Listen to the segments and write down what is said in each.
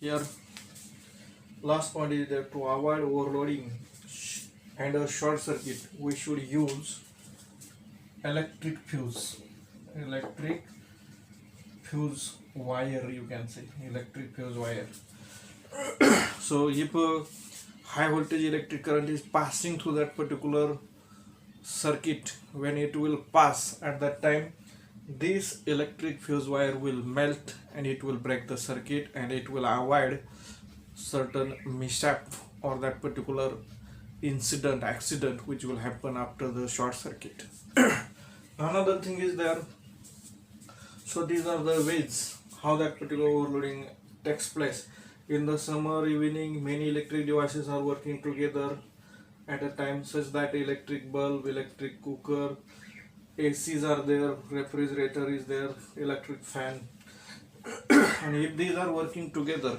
Here, last point is that to avoid overloading and a short circuit, we should use electric fuse. Electric fuse wire, you can say electric fuse wire. So, if a high voltage electric current is passing through that particular circuit, when it will pass at that time, this electric fuse wire will melt and it will break the circuit and it will avoid certain mishap or that particular incident accident which will happen after the short circuit. Another thing is there, so these are the ways how that particular overloading takes place. In the summer evening, many electric devices are working together at a time, such that electric bulb, electric cooker, ACs are there, refrigerator is there, electric fan. And if these are working together,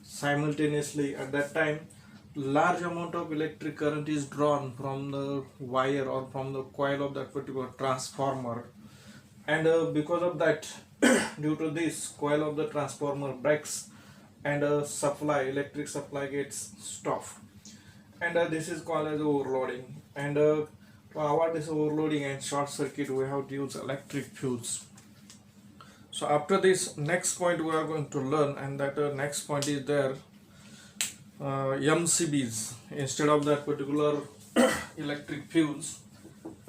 simultaneously at that time, large amount of electric current is drawn from the wire or from the coil of that particular transformer, and because of that due to this, coil of the transformer breaks and electric supply gets stopped, and this is called as overloading. And to avoid this overloading and short circuit, we have to use electric fuse. So after this, next point we are going to learn, and that next point is there, MCBs. Instead of that particular electric fuse,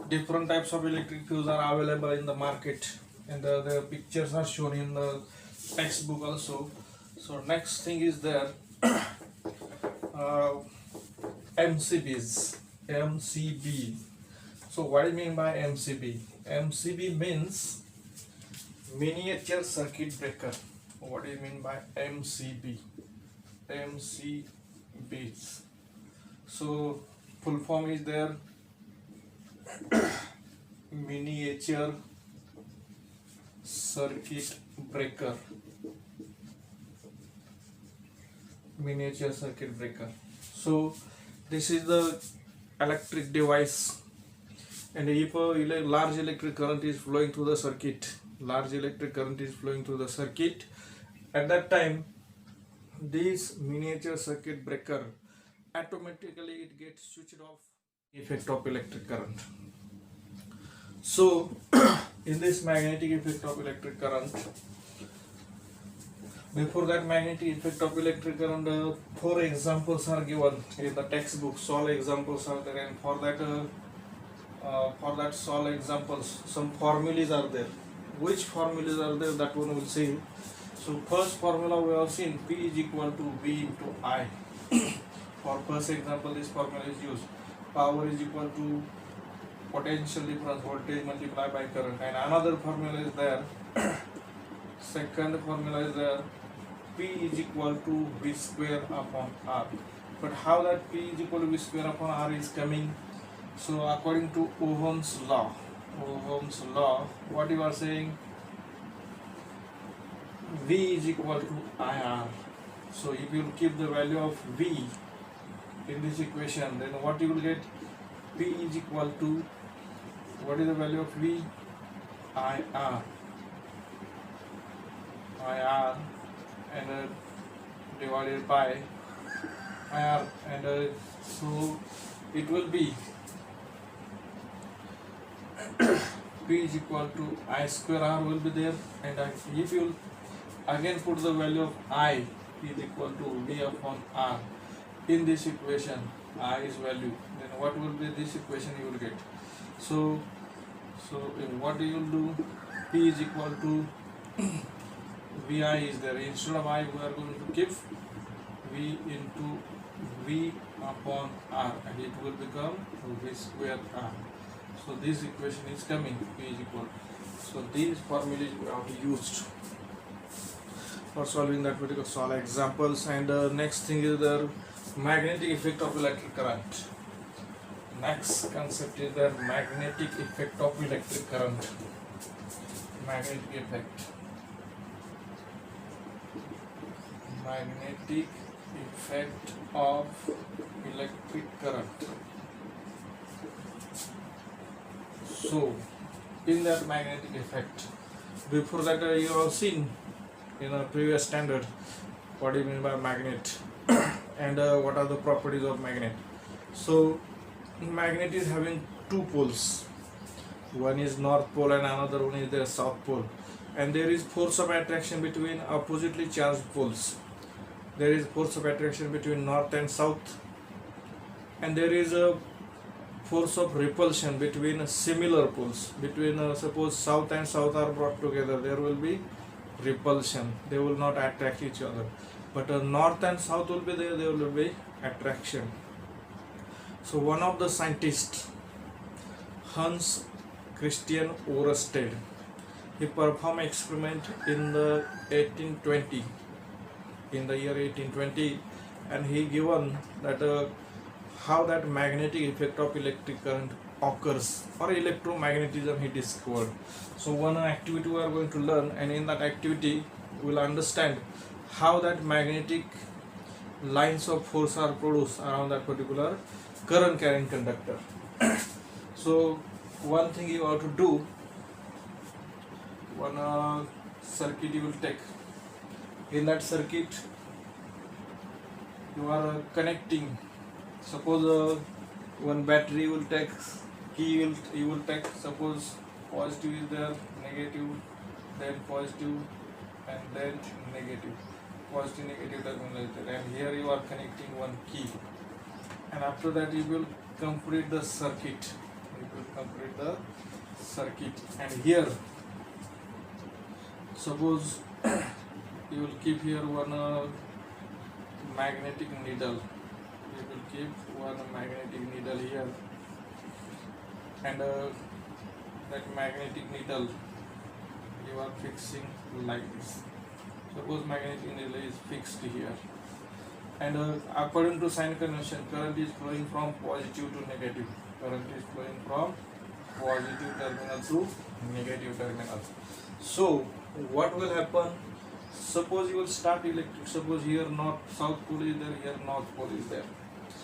different types of electric fuse are available in the market, and the pictures are shown in the textbook also. So next thing is there, MCBs. MCB. So what do you mean by MCB? MCB means miniature circuit breaker. What do you mean by MCB? MCBs. So full form is there, miniature circuit breaker. Miniature circuit breaker. So this is the electric device, and if a large electric current is flowing through the circuit, at that time, this miniature circuit breaker automatically it gets switched off, effect of electric current. So in this magnetic effect of electric current, before that magnetic effect of electric current, 4 examples are given in the textbook. Solve examples are there, and for that solve examples, some formulas are there. Which formulas are there, that one will see. So first formula we have seen, P is equal to V into I. For first example, this formula is used. Power is equal to potential difference, voltage multiplied by current. And another formula is there. Second formula is there, P is equal to V square upon R. But how that P is equal to V square upon R is coming? So according to Ohm's law, what you are saying, V is equal to IR. So if you keep the value of V in this equation, then what you will get? P is equal to, what is the value of V? IR, and divided by IR, and so it will be P is equal to I square R will be there, and if you again put the value of I is equal to V upon R in this equation, I is value, then what will be this equation you will get? So what you will do, P is equal to Vi is there, instead of I we are going to keep V into V upon R, and it will become V square R. So this equation is coming, P is equal. So these formulas we have used for solving that particular solve examples. And next thing is the magnetic effect of electric current. Next concept is the magnetic effect of electric current. Magnetic effect. Magnetic effect of electric current. So in that magnetic effect, before that you have seen in a previous standard what do you mean by magnet and what are the properties of magnet. So magnet is having two poles, one is north pole and another one is the south pole, and there is force of attraction between oppositely charged poles. There is force of attraction between north and south, and there is a force of repulsion between similar poles. Between suppose south and south are brought together, there will be repulsion, they will not attract each other. But north and south will be there will be attraction. So one of the scientists, Hans Christian Ørsted, he performed experiment in the 1820, in the year 1820, and he given that how that magnetic effect of electric current occurs, or electromagnetism he discovered. So one activity we are going to learn, and in that activity we will understand how that magnetic lines of force are produced around that particular current carrying conductor. So one thing you have to do, one circuit you will take. In that circuit you are connecting, suppose one battery will take, key you will take, suppose positive is there, negative, then positive, and then negative, positive negative terminal is there, and here you are connecting one key, and after that you will complete the circuit. You will complete the circuit, and here suppose you will keep here one magnetic needle. You will keep one magnetic needle here, and that magnetic needle you are fixing like this. Suppose magnetic needle is fixed here, and according to sign convention, current is flowing from positive to negative. Current is flowing from positive terminal to negative terminal. So what will happen? Suppose you will start electric, suppose here north south pole is there, here north pole is there,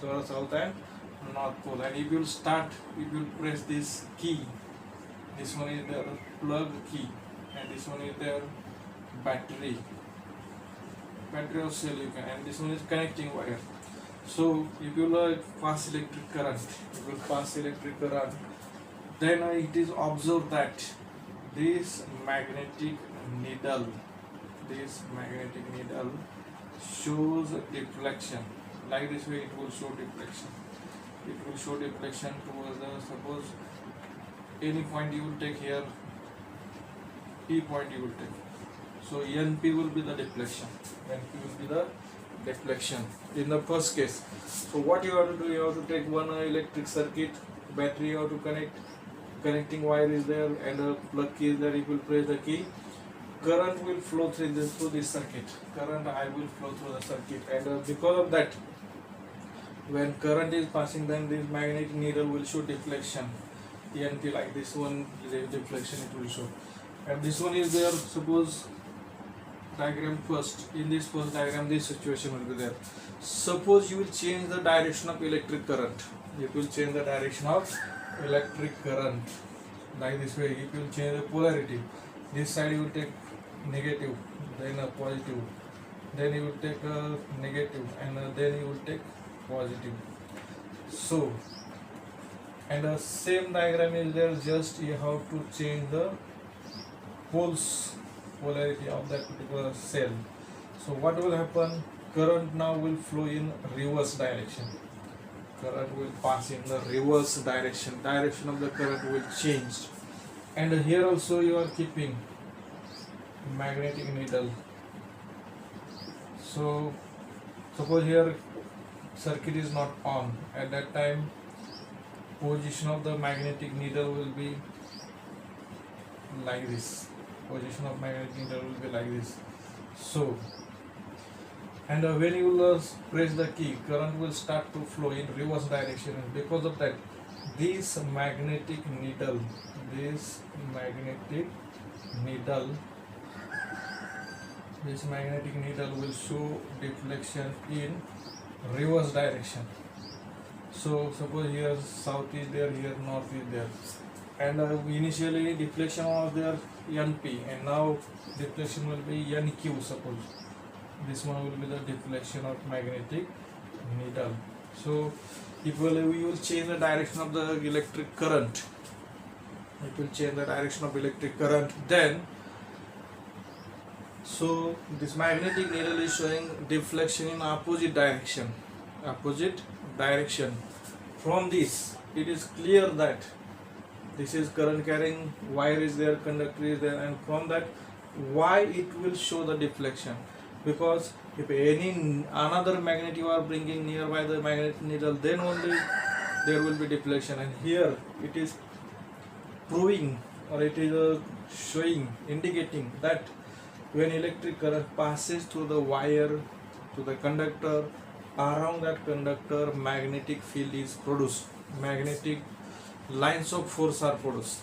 so south and north pole, and if you will start, if you will press this key, this one is the plug key, and this one is the battery or cell you can, and this one is connecting wire. So if you will pass electric current, then it is observed that this magnetic needle shows deflection. Like this way it will show deflection. It will show deflection towards the, suppose any point you will take here, P point you will take. So NP will be the deflection. NP will be the deflection in the first case. So what you have to do, you have to take one electric circuit, battery you have to connect, connecting wire is there, and a plug key is there. If you press the key, current will flow through this circuit. Current I will flow through the circuit, and because of that, when current is passing, then this magnetic needle will show deflection. ENP, like this one is a deflection it will show, and this one is there. Suppose diagram first, in this first diagram this situation will be there. Suppose you will change the direction of electric current. It will change the direction of electric current like this way. It will change the polarity. This side you will take negative, then a positive, then you will take a negative, and then you will take positive. So, and the same diagram is there, just you have to change the polarity of that particular cell. So what will happen? Current now will flow in reverse direction. Current will pass in the reverse direction. Direction of the current will change. And here also you are keeping magnetic needle. So suppose here circuit is not on. At that time, position of the magnetic needle will be like this. Position of magnetic needle will be like this. So, and when you will press the key, current will start to flow in reverse direction. And because of that, this magnetic needle will show deflection in reverse direction. So suppose here south is there, here north is there, and initially deflection was there NP, and now deflection will be NQ. Suppose this one will be the deflection of magnetic needle. So if we will change the direction of the electric current, it will change the direction of electric current, then so this magnetic needle is showing deflection in opposite direction. From this it is clear that this is current carrying wire is there, conductor is there, and from that why it will show the deflection, because if any another magnet you are bringing nearby the magnetic needle, then only there will be deflection. And here it is proving, or it is showing, indicating that when electric current passes through the wire to the conductor, around that conductor magnetic field is produced, magnetic lines of force are produced,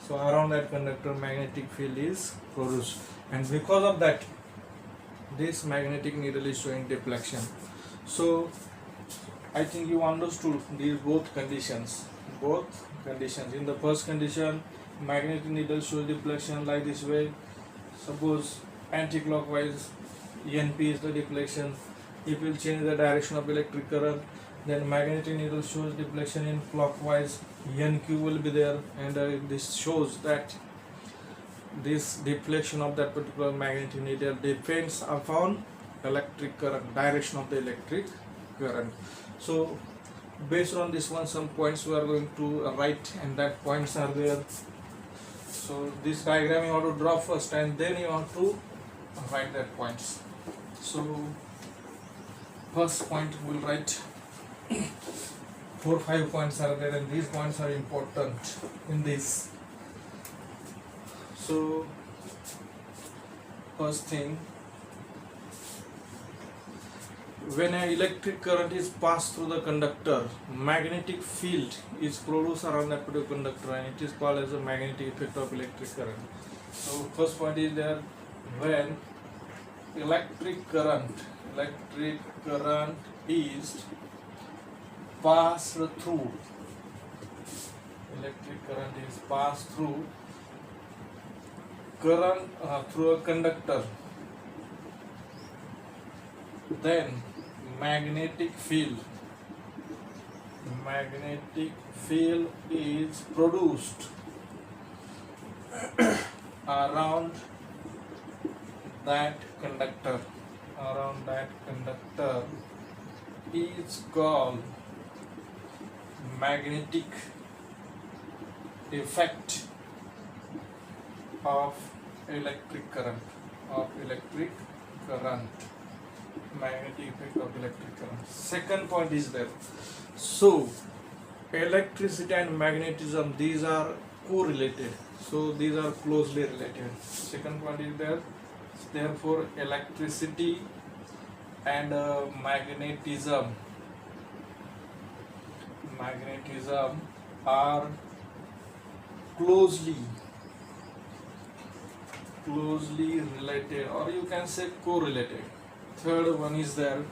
so around that conductor magnetic field is produced, and because of that this magnetic needle is showing deflection. So I think you understood these both conditions. In the first condition, magnetic needle shows deflection like this way. Suppose anti-clockwise NP is the deflection. If you change the direction of electric current, then magnetic needle shows deflection in clockwise, NQ will be there, and this shows that this deflection of that particular magnetic needle depends upon electric current, direction of the electric current. So based on this one, some points we are going to write, and that points are there. So this diagram you have to draw first, and then you have to write that points. So first point we'll write 4-5 points are there, and these points are important in this. So first thing, when an electric current is passed through the conductor, magnetic field is produced around that particular conductor, and it is called as a magnetic effect of electric current. So first point is there, when electric current is passed through, through a conductor, then magnetic field is produced around that conductor is called magnetic effect of electric current. Magnetic effect of electric current. Second point is there. So electricity and magnetism, these are correlated. So these are closely related. Second point is there. Therefore, electricity and magnetism are closely related, or you can say correlated. Third one is there.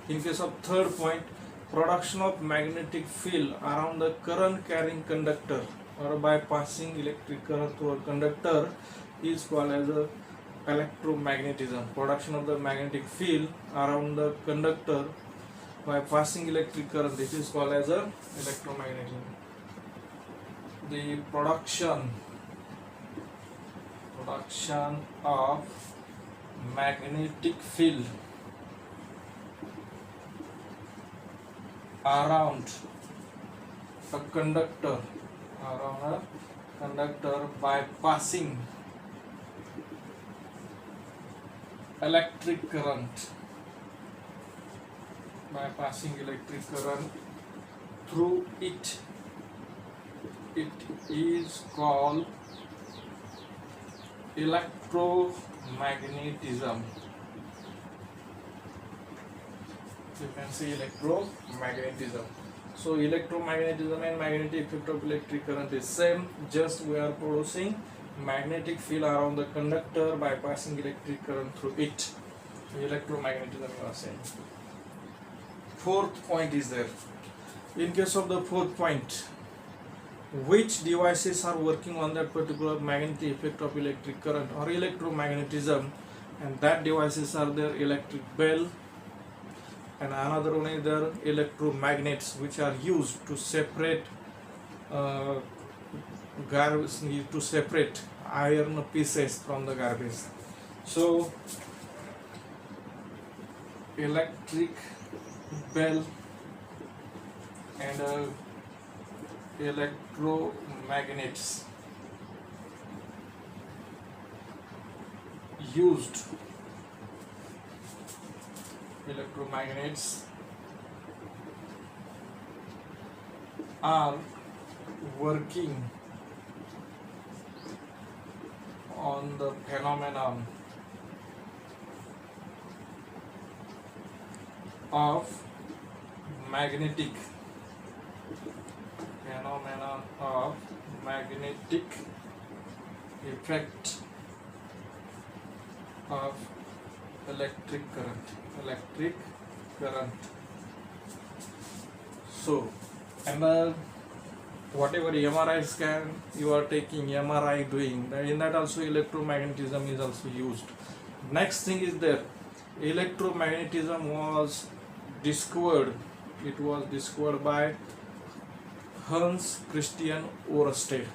In case of third point, production of magnetic field around the current carrying conductor or by passing electric current through a conductor is called as a electromagnetism. Production of the magnetic field around the conductor by passing electric current, this is called as a electromagnetism. The production of magnetic field around a conductor by passing electric current through it is called electromagnetism. You can say electromagnetism. So electromagnetism and magnetic effect of electric current is same, just we are producing magnetic field around the conductor by passing electric current through it. Electromagnetism you are saying. Fourth point is there. In case of the fourth point, which devices are working on that particular magnetic effect of electric current or electromagnetism, and that devices are their electric bell, and another one is their electromagnets, which are used to separate garbage, to separate iron pieces from the garbage. So electric bell and electromagnets used, electromagnets are working on the phenomenon of magnetic effect of electric current. So, and whatever MRI scan you are taking, MRI doing, in that also electromagnetism is also used. Next thing is that electromagnetism was discovered. It was discovered by Hans Christian Ørsted.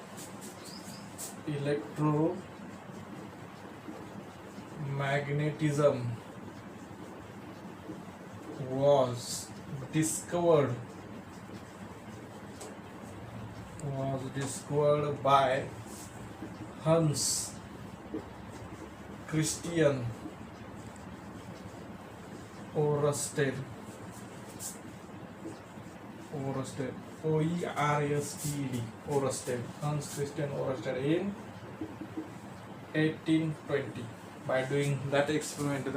Electromagnetism was discovered by Hans Christian Ørsted. OERSTED, Ørsted, Hans Christian Ørsted, in 1820, by doing that experiment,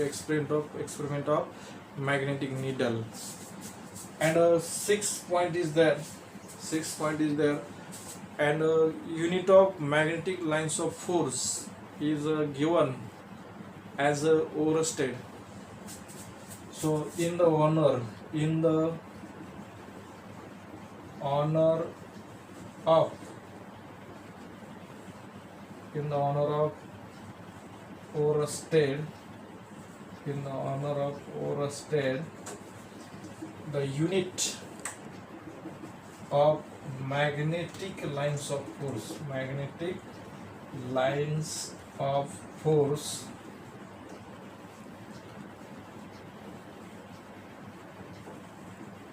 experiment of magnetic needle. And sixth point is there, and unit of magnetic lines of force is given as Ørsted. So in the honor of Ørsted, the unit of magnetic lines of force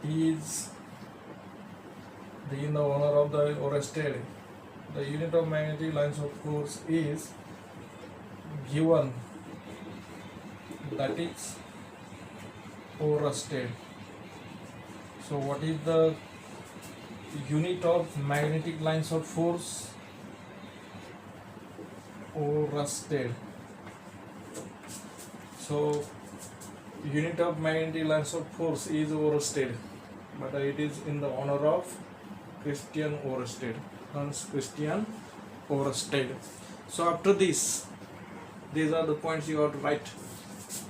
is in the honor of the Ørsted. The unit of magnetic lines of force is given, that is Ørsted. So what is the unit of magnetic lines of force? Ørsted. So unit of magnetic lines of force is Ørsted, but it is in the honor of Christian Ørsted, Hans Christian Ørsted. So after this, these are the points you have to write.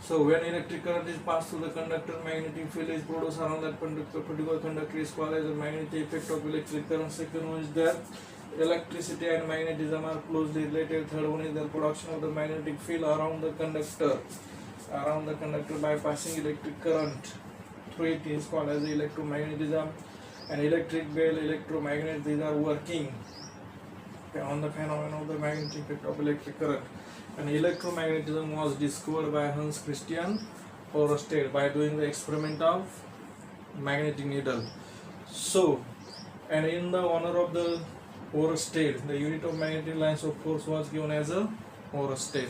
So when electric current is passed through the conductor, magnetic field is produced around that particular conductor is called as the magnetic effect of electric current. Second one is there, electricity and magnetism are closely related. Third one is the production of the magnetic field around the conductor by passing electric current through it is called as electromagnetism. And electric bell, electromagnet, these are working on the phenomenon of the magnetic effect of electric current. And electromagnetism was discovered by Hans Christian Ørsted by doing the experiment of magnetic needle. So, and in the honor of the Ørsted, the unit of magnetic lines of force was given as a Ørsted.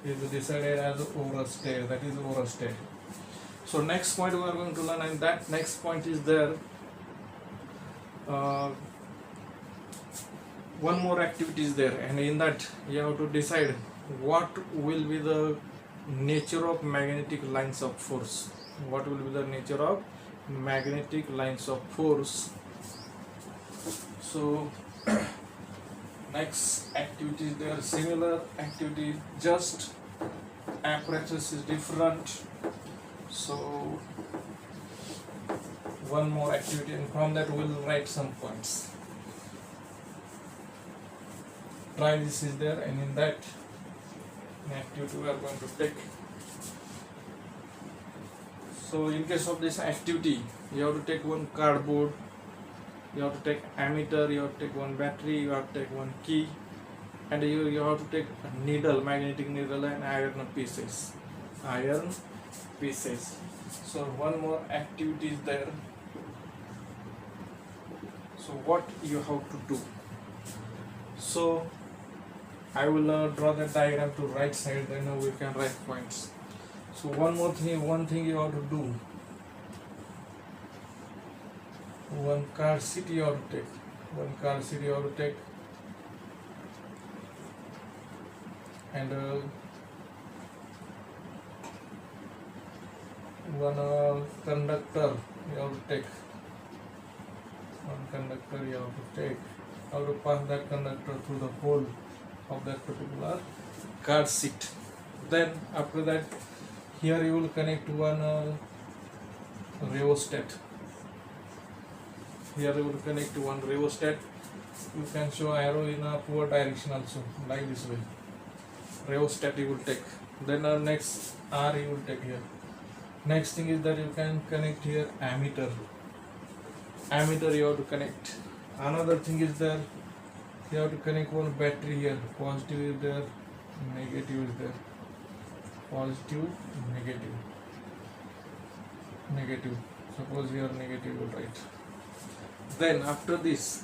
It is decided as Ørsted, that is Ørsted. So next point we are going to learn, and that next point is there. One more activity is there, and in that you have to decide what will be the nature of magnetic lines of force. What will be the nature of magnetic lines of force? So next activity is there, similar activity, just apparatus is different. So one more activity, and from that we'll write some points. Try this is there, and in that activity we are going to take. So in case of this activity, you have to take one cardboard, you have to take ammeter, you have to take one battery, you have to take one key, and you have to take a needle, magnetic needle, and iron pieces. So one more activity is there. So what you have to do? So I will draw the diagram to right side, then we can write points. So one thing you have to do. One car seat you have to take. And one conductor you have to take. How to pass that conductor through the hole of that particular car seat. Then after that, here you will connect one rheostat. You can show arrow in a poor direction also, like this way. Rheostat you will take. Then next R you will take here. Next thing is that you can connect here ammeter. You have to connect. Another thing is there, you have to connect one battery here. Positive is there, negative is there. Positive, negative. Suppose here negative, will write. Then after this,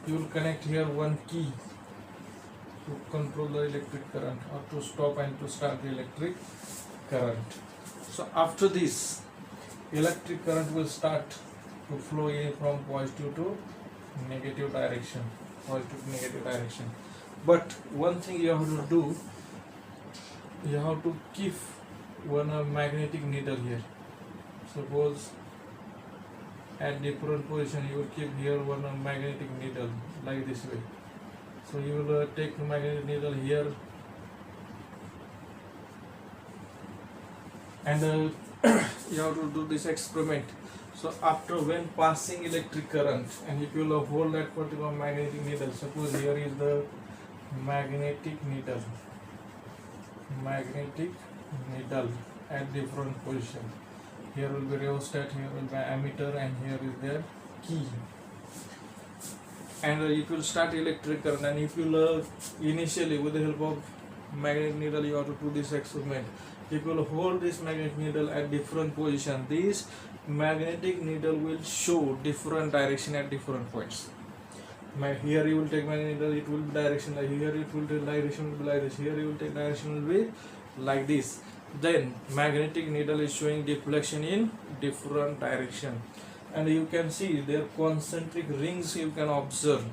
you will connect here one key to control the electric current, or to stop and to start the electric current. So after this, electric current will start to flow in from positive to negative direction. But one thing you have to do, you have to keep one magnetic needle here. Suppose at different position you will keep here one magnetic needle, like this way. So you will take the magnetic needle here, and you have to do this experiment. So after when passing electric current, and if you will hold that particular magnetic needle, suppose here is the magnetic needle at different position. Here will be rheostat, here will be ammeter, and here is their key. And if you will start electric current, and if you will initially with the help of magnetic needle, you have to do this experiment. If you will hold this magnetic needle at different position, this magnetic needle will show different direction at different points. Here you will take magnetic needle, it will be direction like here, it will take direction will be like this. Here you will take direction will be like this. Then magnetic needle is showing deflection in different direction, and you can see their concentric rings you can observe.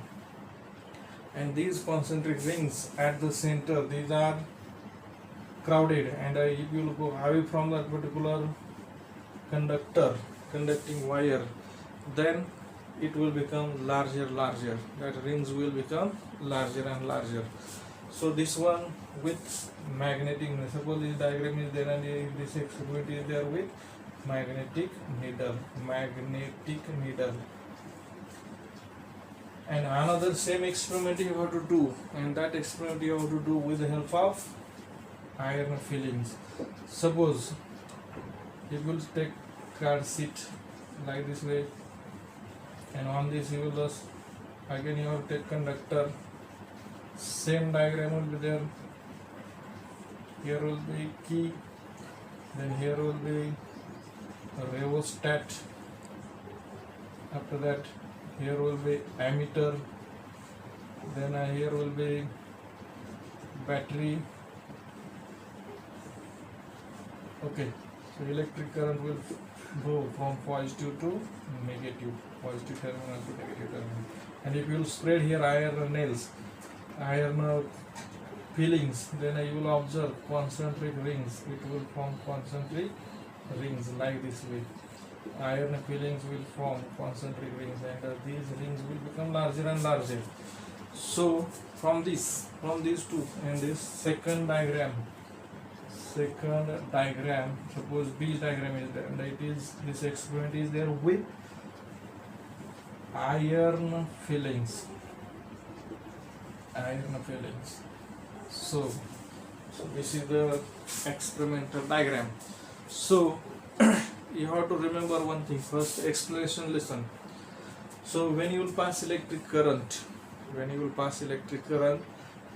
And these concentric rings at the center, these are crowded, and if you will go away from that particular conducting wire, then it will become larger. That rings will become larger and larger. So this one with magnetic, suppose this diagram is there and this experiment is there with magnetic needle. And another same experiment you have to do, and that experiment you have to do with the help of iron fillings. Suppose you will take car seat like this way, and on this you will just again you have to take conductor. Same diagram will be there. Here will be key, then here will be rheostat. After that, here will be ammeter, then here will be battery. Okay, so electric current will go from positive to negative, positive terminal to negative terminal. And if you will spread here iron nails, iron fillings, then you will observe concentric rings. It will form concentric rings like this way. Iron fillings will form concentric rings, and these rings will become larger and larger. So from these two and this second diagram, second diagram, suppose B diagram is there, and it is, this experiment is there with iron fillings. So this is the experimental diagram. So you have to remember one thing. First explanation, listen. So when you will pass electric current,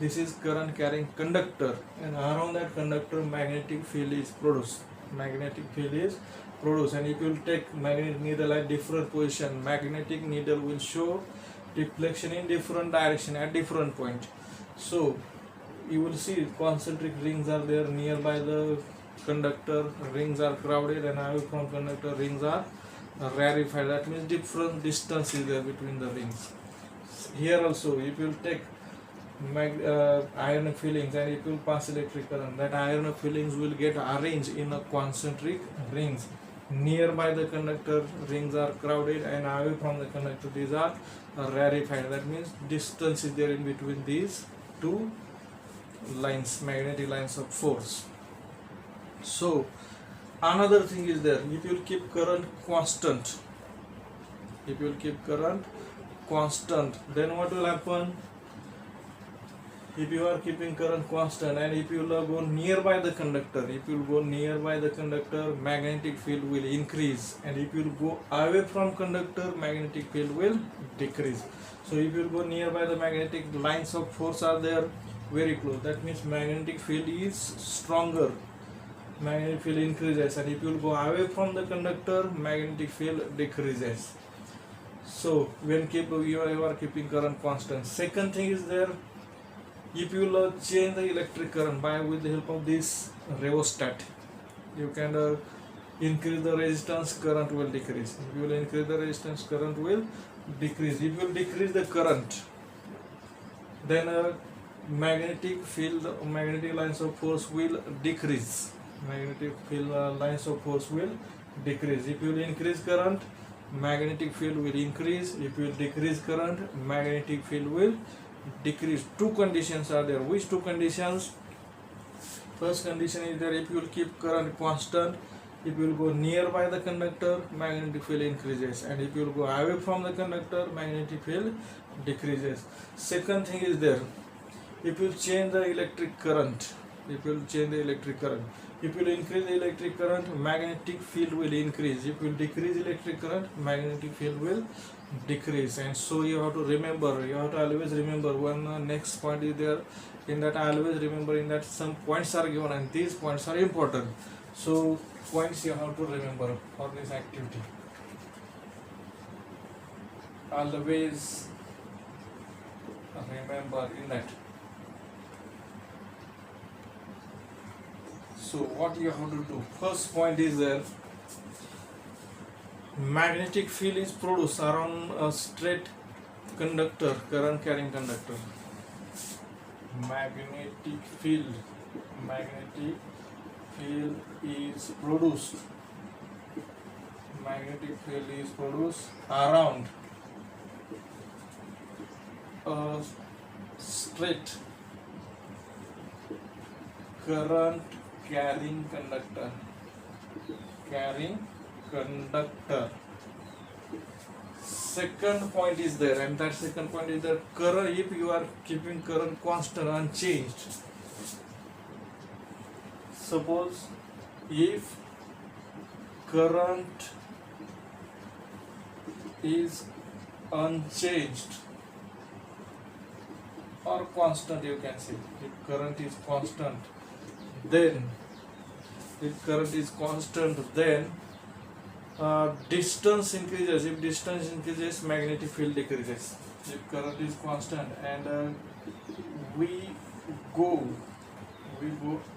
this is current carrying conductor, and around that conductor magnetic field is produced. And if you will take magnetic needle at different position, magnetic needle will show deflection in different direction at different point. So you will see concentric rings are there nearby the conductor, rings are crowded, and away from conductor, rings are rarefied. That means different distance is there between the rings. Here also, if you take iron fillings and if you pass electric current, that iron fillings will get arranged in a concentric rings. Nearby the conductor, rings are crowded, and away from the conductor, these are rarefied. That means distance is there in between these two lines, magnetic lines of force. So another thing is there, if you keep current constant, then what will happen? If you are keeping current constant and if you will go nearby the conductor, magnetic field will increase, and if you go away from conductor, magnetic field will decrease. So if you go nearby, the magnetic lines of force are there very close, that means magnetic field is stronger, magnetic field increases, and if you go away from the conductor, magnetic field decreases. So when you are keeping current constant. Second thing is there, if you will change the electric current with the help of this rheostat, you can increase the resistance, current will decrease. If you will increase the resistance, current will decrease. If you will decrease the current, then magnetic lines of force will decrease. If you will increase current, magnetic field will increase. If you will decrease current, magnetic field will decrease. Two conditions are there. Which two conditions? First condition is there, if you will keep current constant, if you will go nearby the conductor, magnetic field increases, and if you will go away from the conductor, magnetic field decreases. Second thing is there, if you change the electric current, if you increase the electric current, magnetic field will increase. If you decrease electric current, magnetic field will decrease. And so you have to always remember one next point is there. In that, always remember in that some points are given, and these points are important. So points you have to remember for this activity. Always remember in that. So what you have to do? First point is there, magnetic field is produced around a straight conductor, current carrying conductor. Magnetic field is produced around a straight current carrying conductor. Second point is there, and that second point is that current, if you are keeping current constant, unchanged, suppose if current is unchanged or constant, you can say, if current is constant, then distance increases. If distance increases, magnetic field decreases. If current is constant and we go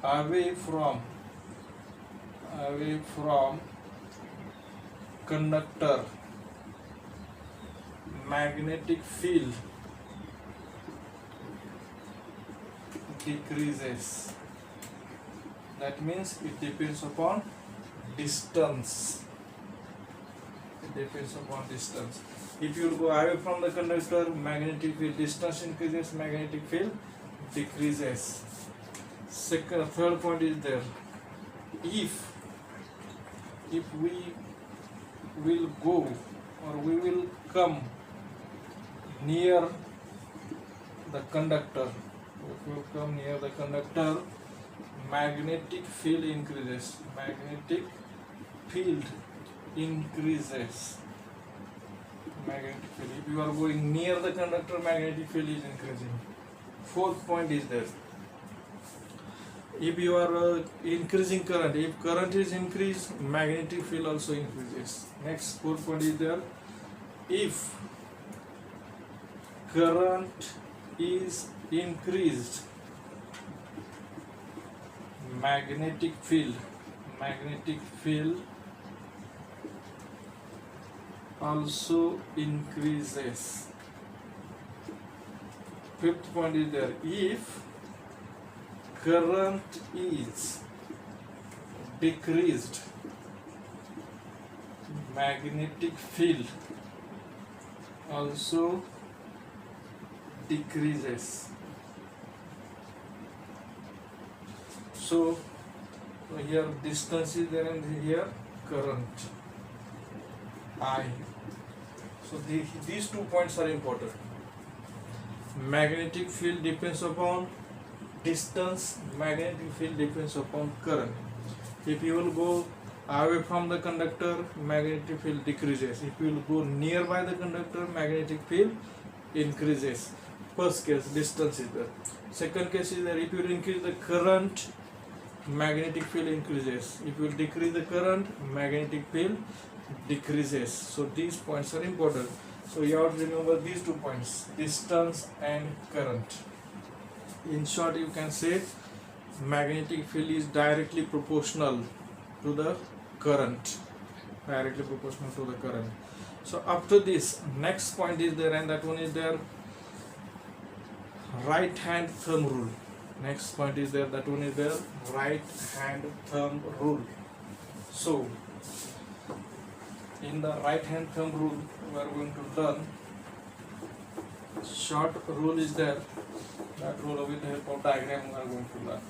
away from conductor, magnetic field decreases. That means it depends upon distance. If you go away from the conductor, magnetic field, distance increases, magnetic field decreases. Third point is there, if we will go or we will come near the conductor, if you come near the conductor, magnetic field increases. Magnetic field increases. Magnetic field. If you are going near the conductor, magnetic field is increasing. Fourth point is there. If you are increasing current, if current is increased, magnetic field also increases. Next fourth point is there. If current is increased, magnetic field also increases. Fifth point is there. If current is decreased, magnetic field also decreases. So here distance is there and here current I. So these 2 points are important. Magnetic field depends upon distance, magnetic field depends upon current. If you will go away from the conductor, magnetic field decreases. If you will go nearby the conductor, magnetic field increases. First case, distance is there. Second case is that if you will increase the current, magnetic field increases. If you will decrease the current, magnetic field decreases. So these points are important. So you have to remember these 2 points, distance and current. In short, you can say magnetic field is directly proportional to the current. Directly proportional to the current. So after this, next point is there, and that one is there, right hand thumb rule. Next point is there, that one is there, right hand thumb rule. So in the right hand thumb rule, we are going to learn short rule is there. That rule with the help of diagram we are going to learn.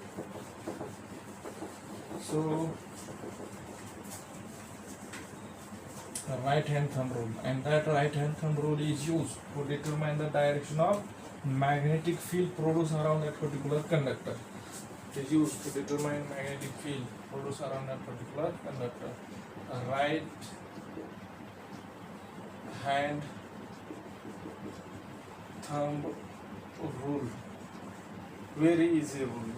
So the right hand thumb rule, and that right hand thumb rule is used to determine the direction of magnetic field produced around that particular conductor. It is used to determine magnetic field produced around that particular conductor. A right hand thumb rule, very easy rule.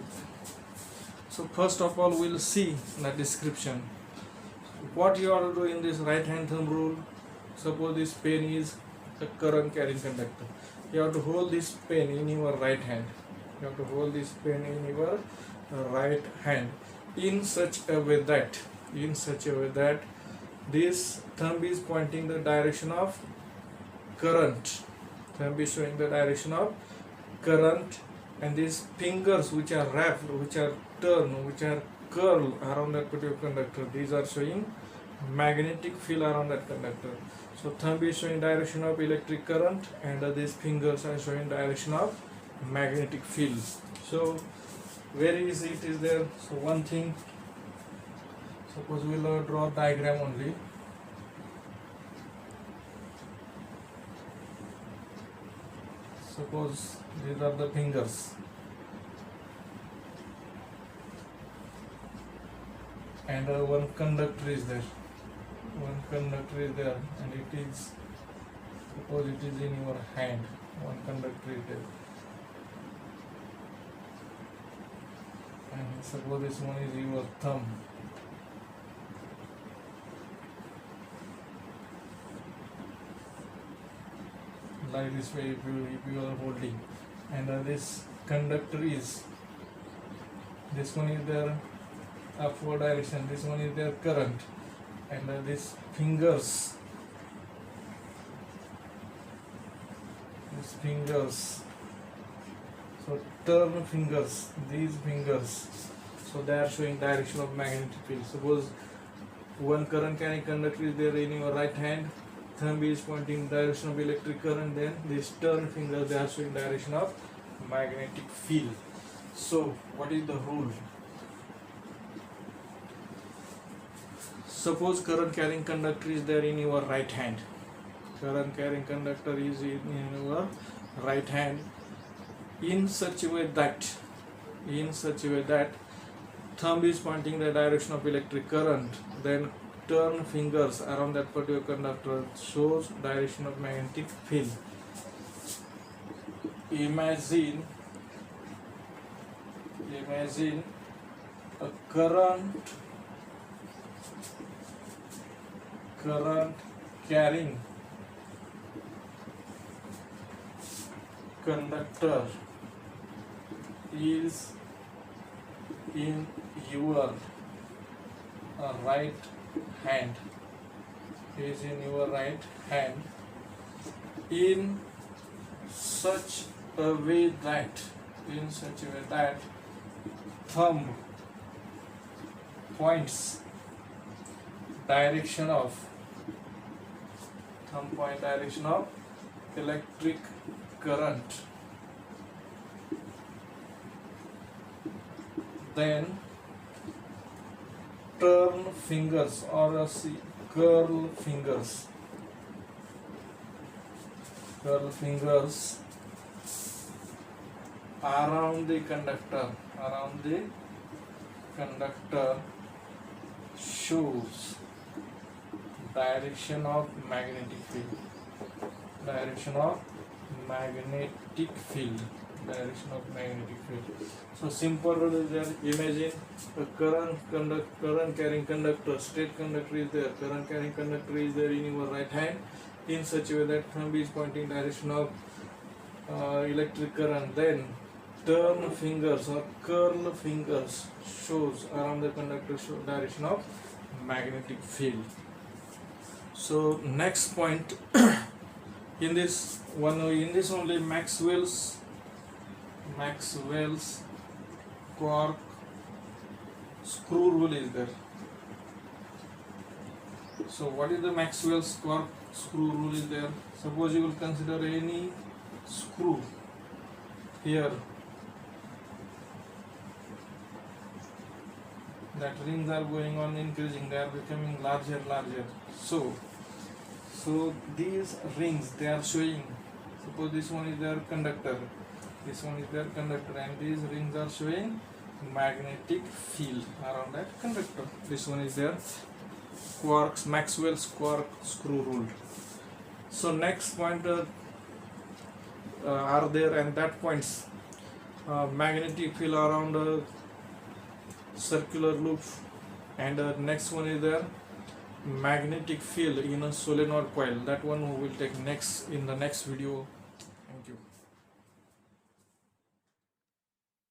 So first of all, we'll see the description. What you are to do in this right hand thumb rule. Suppose this pen is a current carrying conductor. You have to hold this pen in your right hand. You have to hold this pen in your right hand in such a way that this thumb is pointing the direction of current. Thumb is showing the direction of current, and these fingers which are wrapped, which are turned, which are curled around that particular conductor, these are showing magnetic field around that conductor. So thumb is showing direction of electric current, and these fingers are showing direction of magnetic field. So very easy it is there. So one thing, suppose we will draw diagram only. Suppose these are the fingers, and one conductor is there. One conductor is there, and it is, suppose it is in your hand. One conductor is there, and suppose this one is your thumb. Like this way, if you are holding, and this conductor is, this one is their upward direction, this one is their current, and these fingers, so turn fingers, these fingers, so they are showing direction of magnetic field. Suppose one current carrying conductor is there in your right hand, thumb is pointing direction of electric current, then these turn fingers, they are showing direction of magnetic field. So what is the rule? Suppose current carrying conductor is there in your right hand. Current carrying conductor is in your right hand in such a way that thumb is pointing the direction of electric current, then turn fingers around that particular conductor shows direction of magnetic field. Imagine a current carrying conductor is in your right hand, in such a way that thumb points direction of electric current, then turn fingers or curl fingers around the conductor shows direction of magnetic field. So simple rule is there. Imagine a current carrying conductor, straight conductor is there, current carrying conductor is there in your right hand in such a way that thumb is pointing direction of electric current, then turn fingers or curl fingers shows around the conductor direction of magnetic field. So next point in this only Maxwell's quark screw rule is there. So what is the Maxwell's quark screw rule is there? Suppose you will consider any screw here, that rings are going on increasing, they are becoming larger. So these rings, they are showing, suppose this one is their conductor, and these rings are showing magnetic field around that conductor. This one is their Maxwell's quark screw rule. So next point are there, and that points magnetic field around a circular loop, and next one is there magnetic field in a solenoid coil. That one we will take next in the next video.